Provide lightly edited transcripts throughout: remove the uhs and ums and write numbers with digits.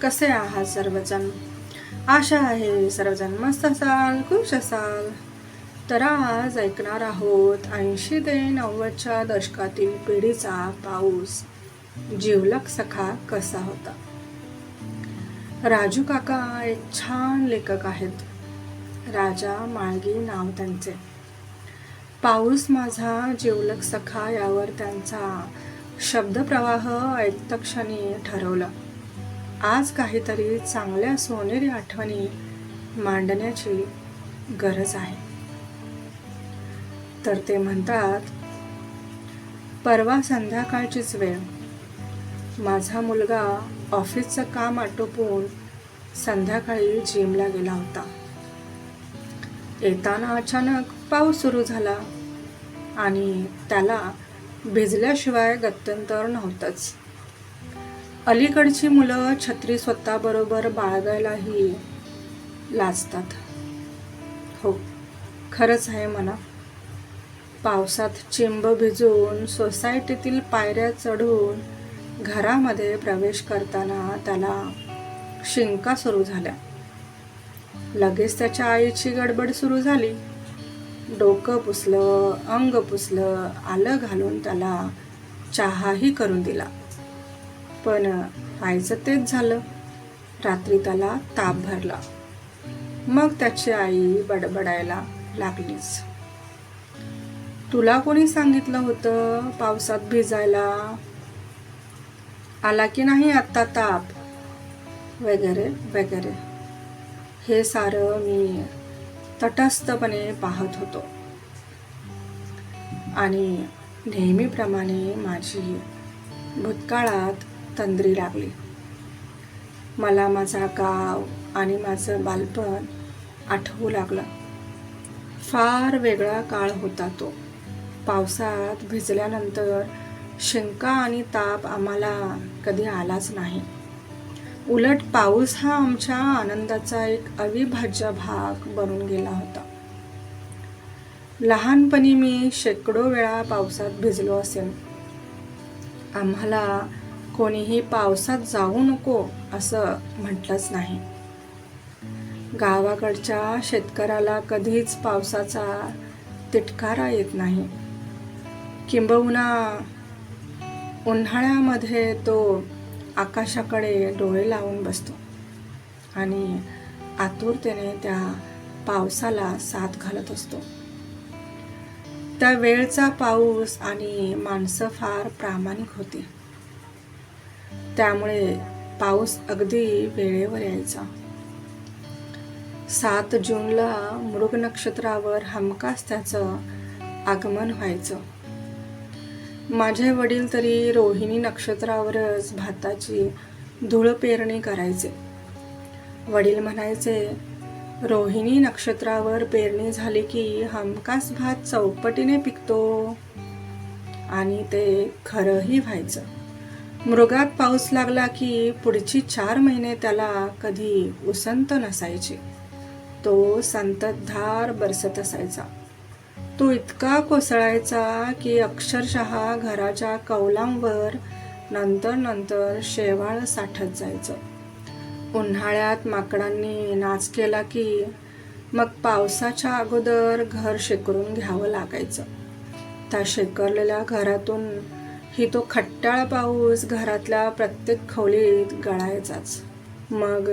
कसे आहात सर्वजण? आशा आहे सर्वजण मस्त असाल, खुश असाल. तर आज ऐकणार आहोत 80 ते 90च्या दशकातील पिढीचा पाऊस जिवलग सखा कसा होता. राजू काका एक छान लेखक आहेत. राजा माळगी नाव त्यांचे. पाऊस माझा जिवलग सखा यावर त्यांचा शब्दप्रवाह ऐकता क्षणी ठरवलं, आज काहीतरी चांगल्या सोनेरी आठवणी मांडण्याची गरज आहे. तर ते म्हणतात, परवा संध्याकाळचीच वेळ. माझा मुलगा ऑफिसचं काम आटोपून संध्याकाळी जिमला गेला होता. येताना अचानक पाऊस सुरू झाला आणि त्याला भिजल्याशिवाय गत्यंतर नव्हतंच. अलीकडची मुलं छत्री स्वतःबरोबर बाळगायलाही लाजतात. हो, खरंच आहे म्हणा. पावसात चिंब भिजून सोसायटीतील पायऱ्या चढून घरामध्ये प्रवेश करताना त्याला शिंका सुरू झाल्या. लगेच त्याच्या आईची गडबड सुरू झाली. डोकं पुसलं, अंग पुसलं, आलं घालून त्याला चहाही करून दिला. पण व्हायचं तेच झालं. रात्री त्याला ताप भरला. मग त्याची आई बडबडायला लागलीच, तुला कोणी सांगितलं होतं पावसात भिजायला? आला की नाही आत्ता ताप? वगैरे वगैरे. हे सारं मी तटस्थपणे पाहत होतो आणि नेहमीप्रमाणे माझी भूतकाळात तंद्री लागली. मला माझा गाव आणि माझं बालपण आठवू लागलं. फार वेगळा काळ होता तो. पावसात भिजल्यानंतर शिंका आणि ताप आम्हाला कधी आलाच नाही. उलट पाऊस हा आमच्या आनंदाचा एक अविभाज्य भाग बनून गेला होता. लहानपणी मी शेकडो वेळा पावसात भिजलो असेन. आम्हाला कोणीही पावसात जाऊ नको असं म्हटलंच नाही. गावाकडच्या शेतकऱ्याला कधीच पावसाचा तिटकारा येत नाही. किंबहुना उन्हाळ्यामध्ये तो आकाशाकडे डोळे लावून बसतो आणि आतुरतेने त्या पावसाला साथ घालत असतो. त्या वेळचा पाऊस आणि माणसं फार प्रामाणिक होती. त्यामुळे पाऊस अगदी वेळेवर यायचा. 7 जूनला मृग नक्षत्रावर हमखास त्याचं आगमन व्हायचं. माझे वडील तरी रोहिणी नक्षत्रावरच भाताची धूळ पेरणी करायचे. वडील म्हणायचे, रोहिणी नक्षत्रावर पेरणी झाली की हमखास भात चौपटीने पिकतो. आणि ते खरंही व्हायचं. मृगात पाऊस लागला की पुढची 4 महिने त्याला कधी उसंत नसायची. तो संततधार बरसत असायचा. तो इतका कोसळायचा की अक्षरशः घराच्या कौलांवर नंतर शेवाळ साठत जायचं. उन्हाळ्यात माकडांनी नाच केला की मग पावसाच्या अगोदर घर शेकरून घ्यावं लागायचं. त्या शेकरलेल्या घरातून ही तो खट्टाळ पाऊस घरातल्या प्रत्येक खोलीत गळायचाच. मग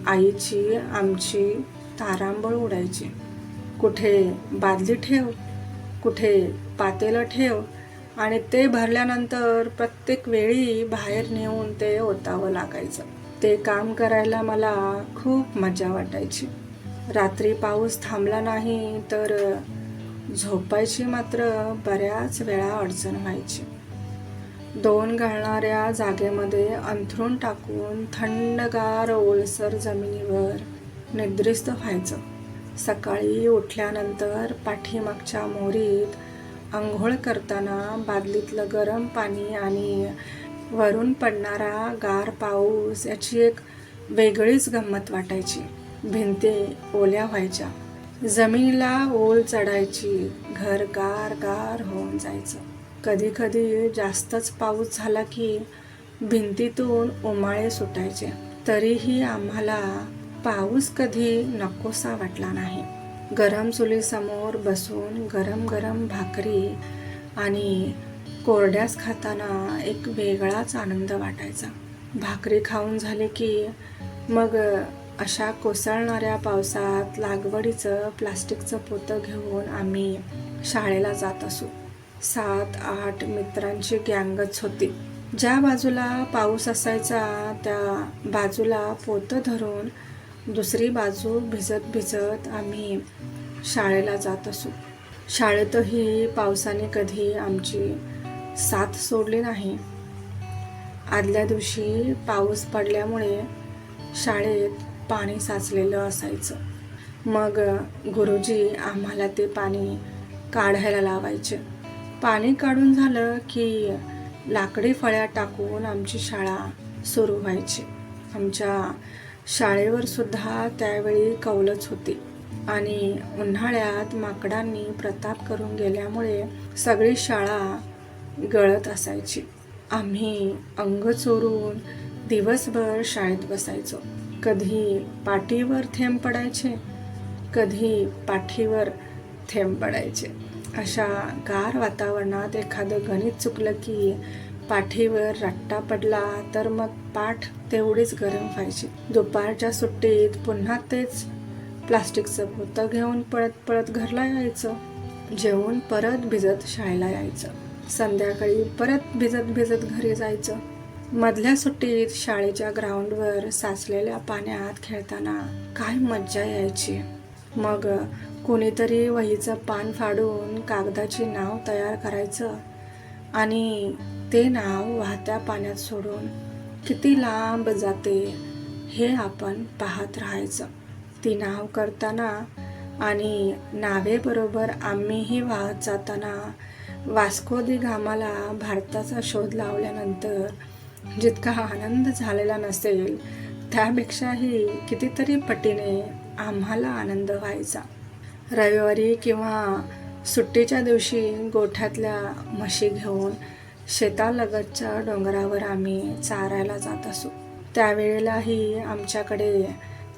आईची आमची तारांबळ उडायची. कुठे बादली ठेव, कुठे पातेलं ठेव आणि ते भरल्यानंतर प्रत्येक वेळी बाहेर नेऊन ते ओतावं लागायचं. ते काम करायला मला खूप मजा वाटायची. रात्री पाऊस थांबला नाही तर झोपायची मात्र बऱ्याच वेळा अडचण व्हायची. 2 गाळणाऱ्या जागेमध्ये अंथरूण टाकून थंडगार ओलसर जमिनीवर निद्रिस्त व्हायचं. सकाळी उठल्यानंतर पाठीमागच्या मोरीत आंघोळ करताना बादलीतलं गरम पाणी आणि वरून पडणारा गार पाऊस याची एक वेगळीच गंमत वाटायची. भिंती ओल्या व्हायच्या, जमिनीला ओल चढायची, घर गार गार होऊन जायचं. कधी कधी जास्तच पाऊस झाला की भिंतीतून उमाळे सुटायचे. तरीही आम्हाला पाऊस कधी नकोसा वाटला नाही. गरम चुलीसमोर बसून गरम गरम भाकरी आणि कोरड्यास खाताना एक वेगळाच आनंद वाटायचा. भाकरी खाऊन झाले की मग अशा कोसळणाऱ्या पावसात लागवडीचं प्लास्टिकचं पोतं घेऊन आम्ही शाळेला जात असू. 7-8 मित्रांची गँगच होती. ज्या बाजूला पाऊस असायचा त्या बाजूला पोतं धरून दुसरी बाजू भिजत भिजत आम्ही शाळेला जात असू. शाळेतही पावसाने कधी आमची साथ सोडली नाही. आदल्या दिवशी पाऊस पडल्यामुळे शाळेत पाणी साचलेलं असायचं. मग गुरुजी आम्हाला ते पाणी काढायला लावायचे. पाणी काढून झालं की लाकडी फळ्या टाकून आमची शाळा सुरू व्हायची. आमच्या शाळेवर सुद्धा त्यावेळी कौलच होती आणि उन्हाळ्यात माकडांनी प्रताप करून गेल्यामुळे सगळी शाळा गळत असायची. आम्ही अंग चोरून दिवसभर शाळेत बसायचो. कधी पाठीवर थेंब पडायचे, कधी पाठीवर थेंब पडायचे. अशा गार वातावरणात एखादं गणित चुकलं की पाठीवर रट्टा पडला तर मग पाठ तेवढीच गरम व्हायची. दुपारच्या सुट्टीत पुन्हा तेच प्लास्टिकचं पोतं घेऊन पळत पळत घरला यायचं. जेवून परत भिजत शाळेला यायचं. संध्याकाळी परत भिजत भिजत घरी जायचं. मधल्या सुट्टीत शाळेच्या ग्राउंडवर साचलेल्या पाण्यात खेळताना काय मज्जा यायची. मग कोणीतरी वहीचं पान फाडून कागदाची नाव तयार करायचं आणि ते नाव वाहत्या पाण्यात सोडून किती लांब जाते हे आपण पाहत राहायचं. ती नाव करताना आणि नावेबरोबर आम्हीही वाहत जाताना वास्को दी गामाला भारताचा शोध लावल्यानंतर जितका आनंद झालेला नसेल त्यापेक्षाही कितीतरी पटीने आम्हाला आनंद व्हायचा. रविवारी किंवा सुट्टीच्या दिवशी गोठ्यातल्या म्हशी घेऊन शेतालगतच्या डोंगरावर आम्ही चारायला जात असू. त्यावेळेलाही आमच्याकडे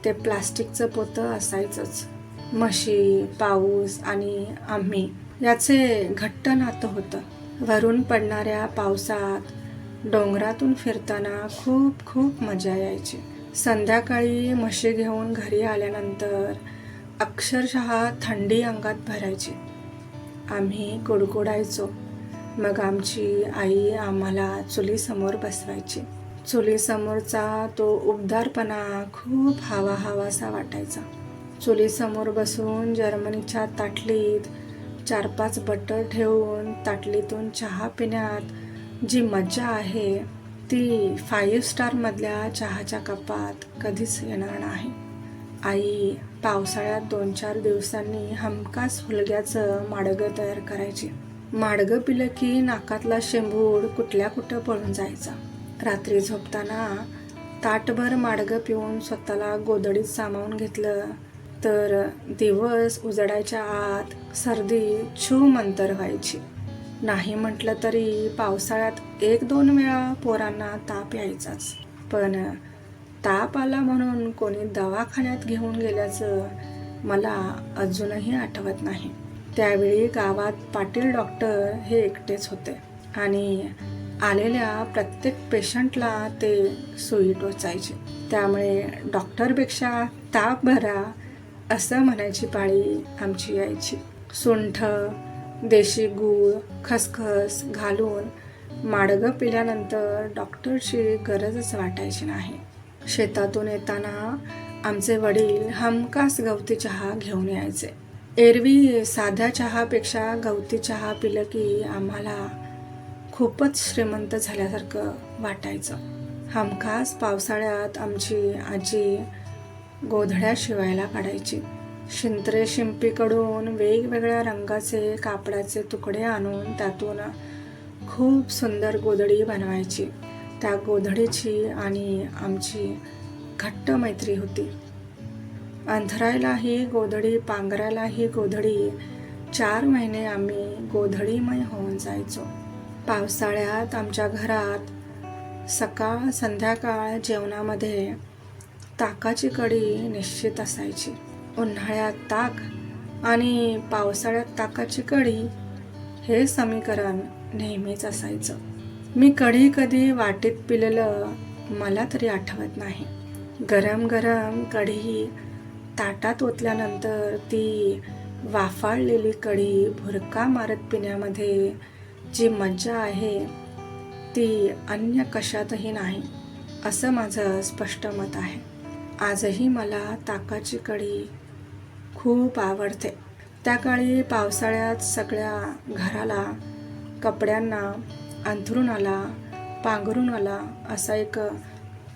ते प्लास्टिकचं पोतं असायचंच. म्हशी, पाऊस आणि आम्ही याचे घट्ट नातं होतं. वरून पडणाऱ्या पावसात डोंगरातून फिरताना खूप खूप मजा यायची. संध्याकाळी म्हशी घेऊन घरी आल्यानंतर अक्षरशः थंडी अंगात भरायची. आम्ही कुडकुडायचो. मग आमची आई आम्हाला चुलीसमोर बसवायची. चुलीसमोरचा तो उबदारपणा खूप हवा हवासा वाटायचा. चुलीसमोर बसून जर्मनीच्या ताटलीत 4-5 बटर ठेवून ताटलीतून चहा पिण्यात जी मजा आहे ती 5 स्टारमधल्या चहाच्या कपात कधीच येणार नाही. आई पावसाळ्यात 2-4 दिवसांनी हमखास हुलग्याचं माडगं तयार करायची. माडगं पिलं की नाकातला शेंबूड कुठल्या कुठं पळून जायचा. रात्री झोपताना ताटभर माडगं पिऊन स्वतःला गोधडीत सामावून घेतलं तर दिवस उजडायच्या आत सर्दी छूमंतर व्हायची. नाही म्हटलं तरी पावसाळ्यात 1-2 वेळा पोरांना ताप यायचाच. पण ताप आला म्हणून कोणी दवाखान्यात घेऊन गेल्याचं मला अजूनही आठवत नाही. त्यावेळी गावात पाटील डॉक्टर हे एकटेच होते आणि आलेल्या प्रत्येक पेशंटला ते सुई टोचायचे. त्यामुळे डॉक्टरपेक्षा ताप भरा असं म्हणायची पाळी आमची यायची. सुंठ, देशी गूळ, खसखस घालून माडगं पिल्यानंतर डॉक्टरची गरजच वाटायची नाही. शेतातून येताना आमचे वडील हमखास गवती चहा घेऊन यायचे. एरवी साध्या चहापेक्षा गवती चहा पिलं की आम्हाला खूपच श्रीमंत झाल्यासारखं वाटायचं. हमखास पावसाळ्यात आमची आजी गोधड्या शिवायला काढायची. शिंत्रे शिंपीकडून वेगवेगळ्या रंगाचे कापडाचे तुकडे आणून त्यातून खूप सुंदर गोधडी बनवायची. त्या गोधडीची आणि आमची घट्ट मैत्री होती. अंथरायलाही गोधडी, पांघरायलाही गोधडी. 4 महिने आम्ही गोधडीमय होऊन जायचो. पावसाळ्यात आमच्या घरात सकाळ संध्याकाळ जेवणामध्ये ताकाची कढी निश्चित असायची. उन्हाळ्यात ताक आणि पावसाळ्यात ताकाची कढी हे समीकरण नेहमीच असायचं. मी कढी कधी वाटीत पिलेलं मला तरी आठवत नाही. गरम गरम कढी ताटात ओतल्यानंतर ती वाफाळलेली कढी भुरका मारत पिण्यामध्ये जी मज्जा आहे ती अन्य कशातही नाही, असं माझं स्पष्ट मत आहे. आजही मला ताकाची कढी खूप आवडते. त्या काळी पावसाळ्यात सगळ्या घराला, कपड्यांना, अंथरुणाला, पांघरुणाला असा एक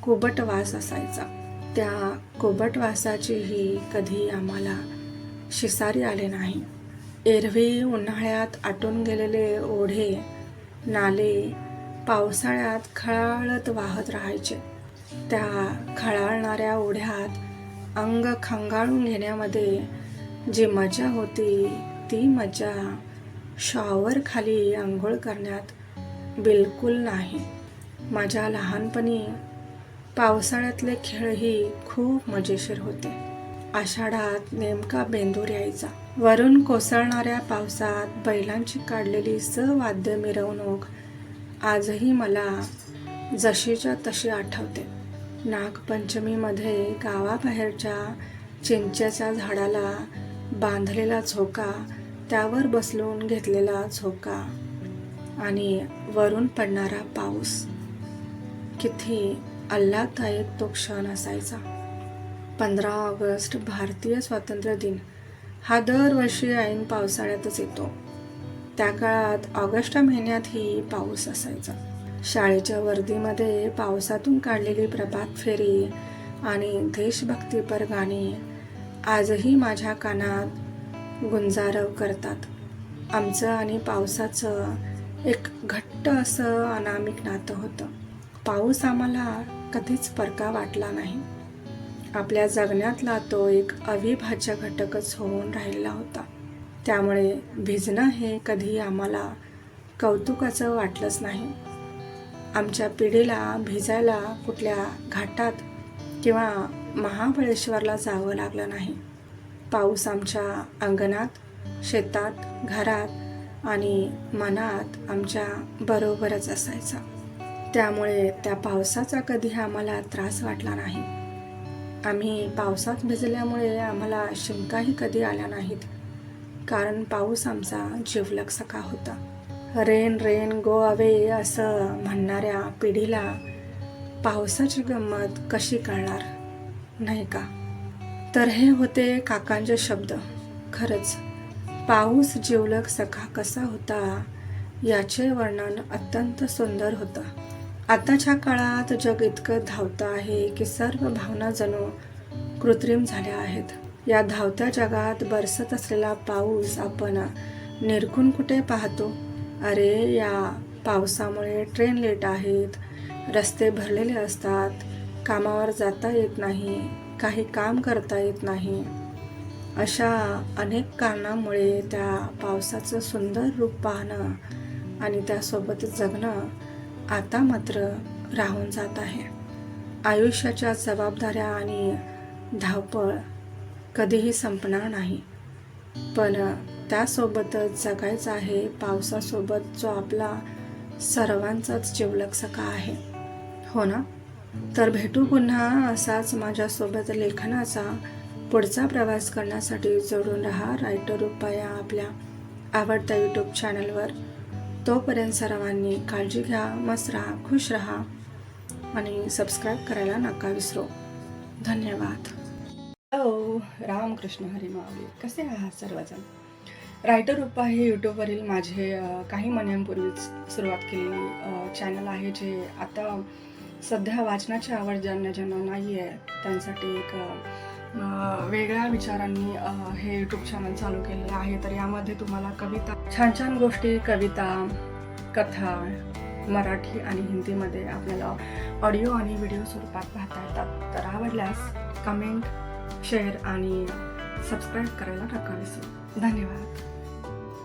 कोबट वास असायचा. त्या कोबट वासाचीही कधी आम्हाला शिसारी आले नाही. एरवी उन्हाळ्यात आटून गेलेले ओढे, नाले पावसाळ्यात खळाळत वाहत राहायचे. त्या खळाळणाऱ्या ओढ्यात अंग खंगाळून घेण्यामध्ये जी मजा होती ती मजा शॉवर खाली आंघोळ करण्यात बिलकुल नाही. माझ्या लहानपणी पावसाळ्यातले खेळही खूप मजेशीर होते. आषाढात नेमका बेंदूर यायचा. वरून कोसळणाऱ्या पावसात बैलांची काढलेली सवाद्य मिरवणूक आजही मला जशीच्या तशी आठवते. नागपंचमीमध्ये गावाबाहेरच्या चिंचेच्या झाडाला बांधलेला झोका, त्यावर बसलून घेतलेला झोका आणि वरून पडणारा पाऊस, किती आल्हाददायक तो क्षण असायचा. 15 ऑगस्ट भारतीय स्वातंत्र्य दिन हा दरवर्षी ऐन पावसाळ्यातच येतो. त्या काळात ऑगस्ट महिन्यातही पाऊस असायचा. शाळेच्या वर्दीमध्ये पावसातून काढलेली प्रभात फेरी आणि देशभक्तीपर गाणी आजही माझ्या कानात गुंजारव करतात. आमचं आणि पावसाचं एक घट्ट असं अनामिक नातं होतं. पाऊस आम्हाला कधीच परका वाटला नाही. आपल्या जगण्यातला तो एक अविभाज्य घटकच होऊन राहिला होता. त्यामुळे भिजणं हे कधी आम्हाला कौतुकाचं वाटलंच नाही. आमच्या पिढीला भिजायला कुठल्या घाटात किंवा महाबळेश्वरला जावं लागलं नाही. पाऊस आमच्या अंगणात, शेतात, घरात आणि मनात आमच्या बरोबरच असायचा. त्यामुळे त्या पावसाचा कधी आम्हाला त्रास वाटला नाही. आम्ही पावसात भिजल्यामुळे आम्हाला शिंकाही कधी आल्या नाहीत, कारण पाऊस आमचा जिवलग सखा होता. रेन रेन गो अवे असं म्हणणाऱ्या पिढीला पावसाची गंमत कशी कळणार, नाही का? तर हे होते काकांचे शब्द. खरंच पाऊस जिवलग सखा कसा होता याचे वर्णन अत्यंत सुंदर होतं. आताच्या काळात जग इतकं धावतं आहे की सर्व भावना जणू कृत्रिम झाल्या आहेत. या धावत्या जगात बरसत असलेला पाऊस आपण निरखून कुठे पाहतो? अरे, या पावसामुळे ट्रेन लेट आहेत, रस्ते भरलेले असतात, कामावर जाता येत नाही, काही काम करता येत नाही. अशा अनेक कारणामुळे त्या पावसाचं सुंदर रूप पाहणं आणि त्यासोबत जगणं आता मात्र राहून जात आहे. आयुष्याच्या जबाबदाऱ्या आणि धावपळ कधीही संपणार नाही, पण त्यासोबतच जगायचं आहे पावसासोबत, जो आपला सर्वांचाच जिवलग सखा आहे. हो ना? तर भेटू पुन्हा असाच माझ्यासोबत लेखनाचा पुढचा प्रवास करण्यासाठी जोडून राहा रायटर रूपा या आपल्या आवडत्या यूट्यूब चॅनलवर. तोपर्यंत सर्वांनी काळजी घ्या, मस्त राहा, खुश राहा आणि सबस्क्राईब करायला नका विसरू. धन्यवाद. हॅलो, रामकृष्ण हरी माऊली. कसे आहात सर्वजण? रायटर रूपा हे यूट्यूबवरील माझे काही महिन्यांपूर्वीच सुरुवात केलेली चॅनल आहे, जे आता सध्या वाचनाची आवड ज्यांना नाही आहे त्यांसाठी एक वेगळ्या विचारांनी हे यूट्यूब चॅनल चालू केलेलं आहे. तर यामध्ये तुम्हाला कविता, छान छान गोष्टी, कविता, कथा मराठी आणि हिंदीमध्ये आपल्याला ऑडिओ आणि व्हिडिओ स्वरूपात पाहता येतात. तर आवडल्यास कमेंट, शेअर आणि सबस्क्राईब करायला नका विसरू. धन्यवाद.